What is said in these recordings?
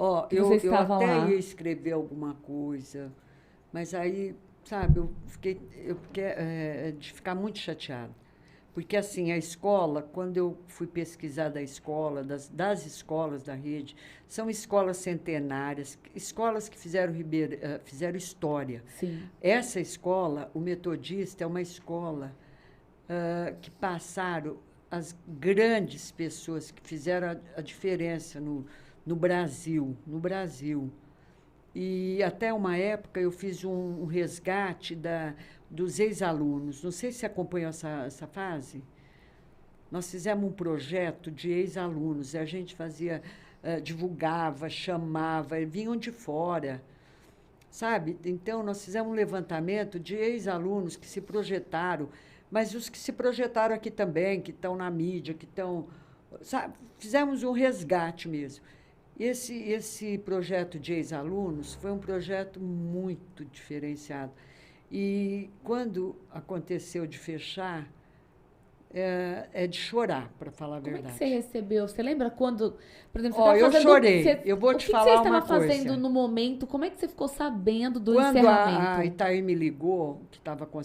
Ó, que você eu estava até lá. ia escrever alguma coisa, mas aí, sabe, eu fiquei de ficar muito chateada. Porque, assim, a escola, quando eu fui pesquisar da escola, das escolas da rede, são escolas centenárias, escolas que fizeram história. Sim. Essa escola, o Metodista, é uma escola que passaram as grandes pessoas que fizeram a diferença no Brasil, no Brasil. E até uma época eu fiz um resgate dos ex-alunos. Não sei se você acompanhou essa fase. Nós fizemos um projeto de ex-alunos. A gente fazia, divulgava, chamava, vinham de fora, sabe? Então, nós fizemos um levantamento de ex-alunos que se projetaram, mas os que se projetaram aqui também, que estão na mídia, que estão. Sabe? Fizemos um resgate mesmo. Esse projeto de ex-alunos foi um projeto muito diferenciado. E quando aconteceu de fechar, é de chorar, para falar a Como é que você verdade. recebeu? Você lembra quando, por exemplo, você Ó, estava eu fazendo. chorei. Eu vou O te que que você falar uma estava fazendo coisa. no momento? Como é que você ficou sabendo do Quando a encerramento? Itaí me ligou, que estava com.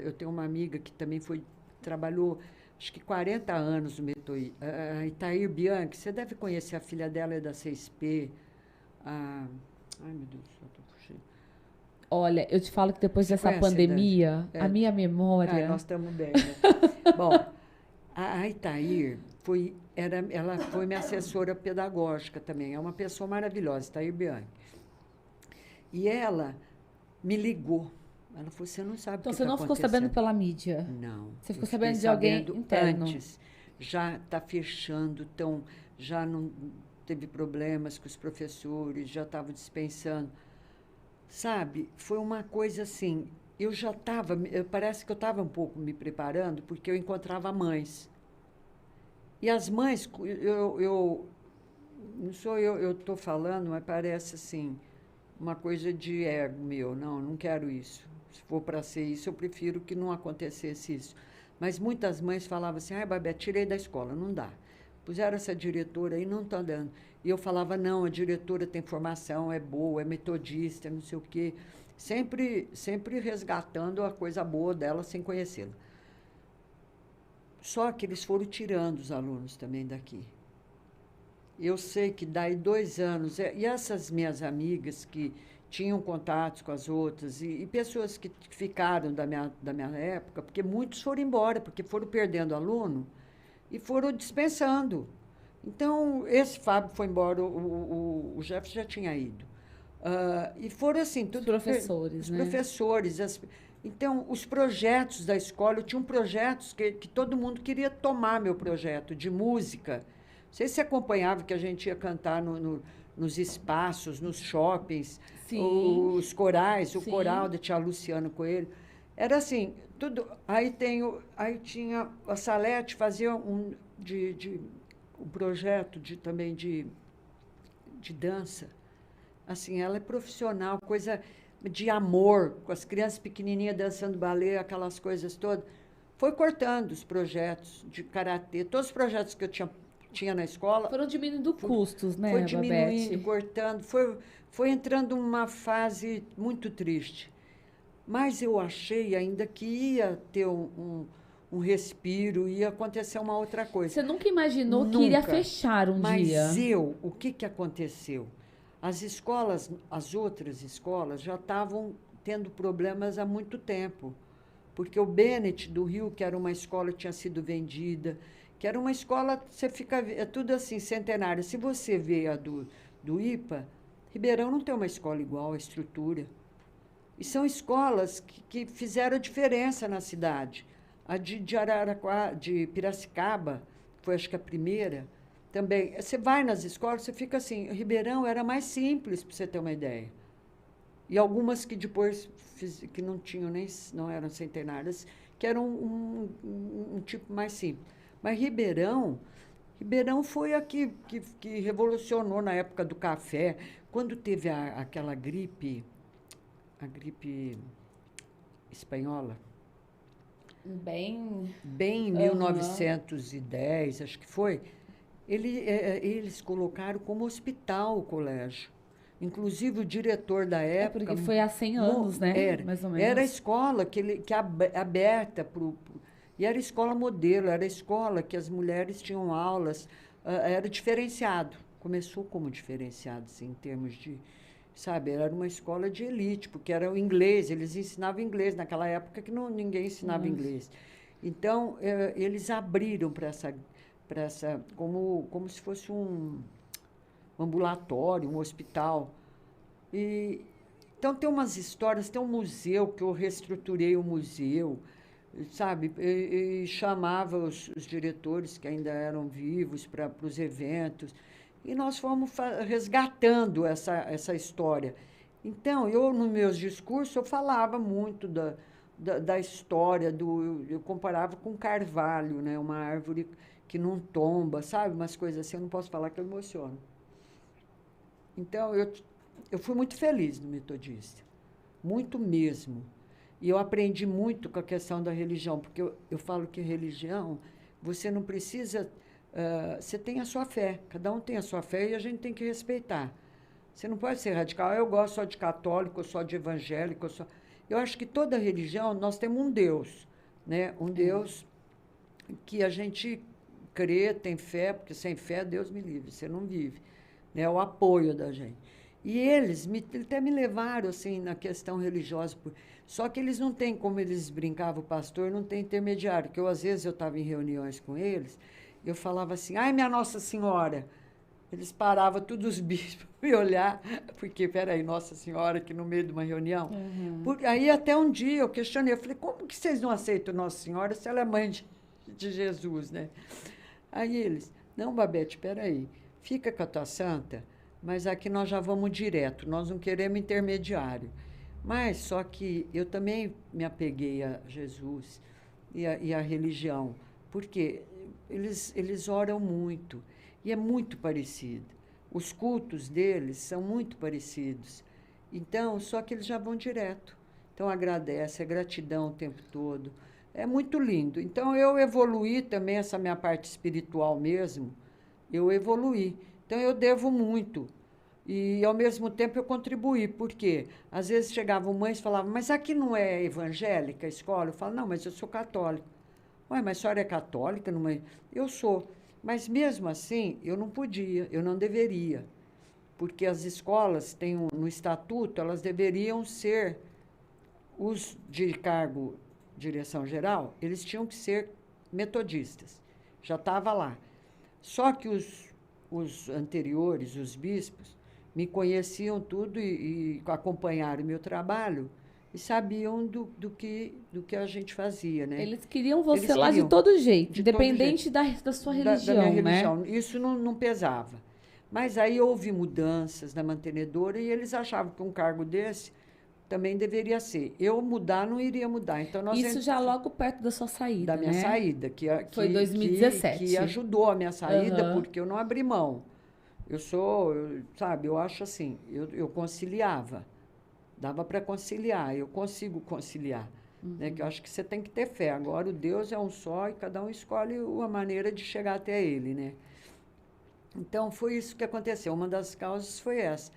Eu tenho uma amiga que também trabalhou, acho que 40 anos no Metoí. A Itaí Bianchi, você deve conhecer, a filha dela é da 6P. Ai, meu Deus do céu, tô fugindo. Olha, eu te falo que depois Você dessa conhece a idade? pandemia, a É, minha memória. nós estamos bem, né? Bom, a Itair ela foi minha assessora pedagógica também. É uma pessoa maravilhosa, Itair Bianchi. E ela me ligou. Ela falou: você não sabe o Então que você está não ficou sabendo acontecendo. pela mídia. Não, Você eu ficou fiquei sabendo de alguém sabendo interno. antes. Já está fechando, já não teve problemas com os professores, já estavam dispensando. Sabe, foi uma coisa assim, eu já estava, parece que eu estava um pouco me preparando, porque eu encontrava mães. E as mães, não sou eu estou falando, mas parece assim, uma coisa de ego meu. Não, não quero isso. Se for para ser isso, eu prefiro que não acontecesse isso. Mas muitas mães falavam assim: ai, Babé, tirei da escola, não dá. Puseram essa diretora aí, não está dando. E eu falava: não, a diretora tem formação, é boa, é metodista, não sei o quê. Sempre resgatando a coisa boa dela sem conhecê-la. Só que eles foram tirando os alunos também daqui. Eu sei que daí 2 anos, e essas minhas amigas que tinham contatos com as outras, e pessoas que ficaram da minha época, porque muitos foram embora, porque foram perdendo aluno e foram dispensando. Então, esse Fábio foi embora, o Jefferson já tinha ido. E foram assim, Os tudo professores, os né? professores. Então, os projetos da escola, eu tinha projetos que todo mundo queria tomar meu projeto de música. Não sei se você acompanhava que a gente ia cantar nos espaços, nos shoppings, Sim, os corais, o coral sim. da tia Luciano Coelho. Era assim, tudo. Aí tinha a Salete fazia um projeto também de dança. Assim, ela é profissional, coisa de amor, com as crianças pequenininhas dançando balé, aquelas coisas todas. Foi cortando os projetos de karatê, todos os projetos que eu tinha na escola, Foram diminuindo foi, custos, foi né, diminuindo, Babete? cortando, foi entrando uma fase muito triste. Mas eu achei ainda que ia ter um respiro, ia acontecer uma outra coisa. Você nunca imaginou que iria Nunca. fechar um Mas dia? o que que aconteceu? As outras escolas já estavam tendo problemas há muito tempo. Porque o Bennett do Rio, que era uma escola que tinha sido vendida, que era uma escola, é tudo assim, centenária. Se você vê do IPA, Ribeirão não tem uma escola igual, a estrutura. E são escolas que fizeram a diferença na cidade. A de Araraquara, de Piracicaba, foi acho que a primeira, também. Você vai nas escolas, você fica assim, Ribeirão era mais simples, para você ter uma ideia. E algumas que depois, que não tinham nem, não eram centenárias, que eram um tipo mais simples. Mas Ribeirão foi a que revolucionou na época do café, quando teve aquela a gripe espanhola, Bem. bem em Aham. 1910, acho que foi. eles colocaram como hospital o colégio. Inclusive, o diretor da época... porque foi há 100 anos, né? Mais ou menos. Era a escola aberta para o... E era escola modelo, era a escola que as mulheres tinham aulas, era diferenciado. Começou como diferenciado, assim, em termos de... Sabe, era uma escola de elite, porque era o inglês, eles ensinavam inglês naquela época que ninguém ensinava inglês. Então, eles abriram para essa como se fosse um ambulatório, um hospital. Então, tem umas histórias, tem um museu, que eu reestruturei o museu, sabe? E chamava os diretores que ainda eram vivos para os eventos. E nós fomos resgatando essa história. Então, nos meus discursos, eu falava muito da história, eu comparava com carvalho, né? Uma árvore que não tomba, sabe? Umas coisas assim, eu não posso falar que eu emociono. Então, eu fui muito feliz no Metodista, muito mesmo. E eu aprendi muito com a questão da religião, porque eu falo que religião, você não precisa... você tem a sua fé, cada um tem a sua fé e a gente tem que respeitar. Você não pode ser radical, eu gosto só de católico, só de evangélico, eu acho que toda religião, nós temos um Deus, né? Um Deus que a gente crê, tem fé, porque sem fé, Deus me livre, você não vive. Né? O apoio da gente. E eles até me levaram, assim, na questão religiosa, só que eles não têm, como eles brincavam, o pastor, não tem intermediário, que às vezes eu estava em reuniões com eles, eu falava assim, ai, minha Nossa Senhora. Eles paravam, todos os bispos, me olhar, porque, peraí, Nossa Senhora, aqui no meio de uma reunião. Aí, até um dia, eu questionei, eu falei, como que vocês não aceitam Nossa Senhora se ela é mãe de Jesus, né? Aí eles, não, Babete, peraí, fica com a tua santa, mas aqui nós já vamos direto, nós não queremos intermediário. Mas, só que eu também me apeguei a Jesus e a religião, porque eles oram muito, e é muito parecido. Os cultos deles são muito parecidos. Então, só que eles já vão direto. Então, agradece, é gratidão o tempo todo. É muito lindo. Então, eu evoluí também, essa minha parte espiritual mesmo, eu evoluí. Então, eu devo muito. E, ao mesmo tempo, eu contribuí. Por quê? Às vezes chegavam mães e falavam, mas aqui não é evangélica a escola? Eu falo, não, mas eu sou católico. Ué, mas a senhora é católica? Não é? Eu sou. Mas, mesmo assim, eu não podia, eu não deveria. Porque as escolas têm no estatuto, elas deveriam ser, os de cargo direção geral, eles tinham que ser metodistas. Já estava lá. Só que os anteriores, os bispos, me conheciam tudo e acompanharam o meu trabalho e sabiam do que a gente fazia, né? Eles queriam você lá de todo jeito, independente da sua religião, da minha né? religião. Isso não pesava. Mas aí houve mudanças na mantenedora e eles achavam que um cargo desse também deveria ser. Eu mudar, não iria mudar. Então, isso já logo perto da sua saída, da minha né? saída. Foi 2017. Que ajudou a minha saída, porque eu não abri mão. Eu acho assim, eu conciliava. Dava para conciliar, eu consigo conciliar. Né? Que eu acho que você tem que ter fé. Agora, o Deus é um só e cada um escolhe a maneira de chegar até Ele, né? Então, foi isso que aconteceu. Uma das causas foi essa.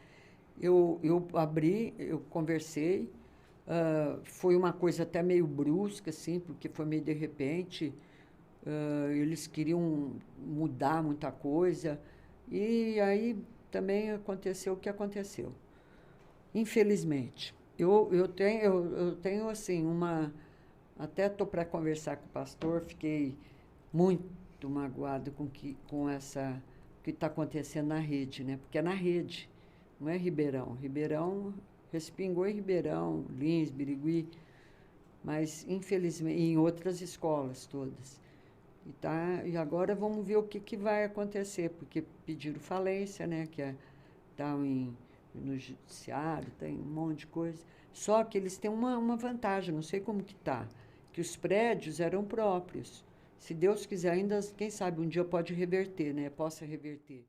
Eu abri, eu conversei, foi uma coisa até meio brusca, assim, porque foi meio de repente. Eles queriam mudar muita coisa. E aí também aconteceu o que aconteceu. Infelizmente. Eu tenho, assim, até estou para conversar com o pastor, fiquei muito magoada com essa... o que está acontecendo na rede, né? Porque é na rede, não é Ribeirão. Ribeirão respingou em Ribeirão, Lins, Birigui, mas, infelizmente, em outras escolas todas. E agora vamos ver o que vai acontecer, porque pediram falência, né? Que estão no judiciário, tem um monte de coisa. Só que eles têm uma vantagem, não sei como que está, que os prédios eram próprios. Se Deus quiser, ainda, quem sabe, um dia pode reverter, né? Possa reverter.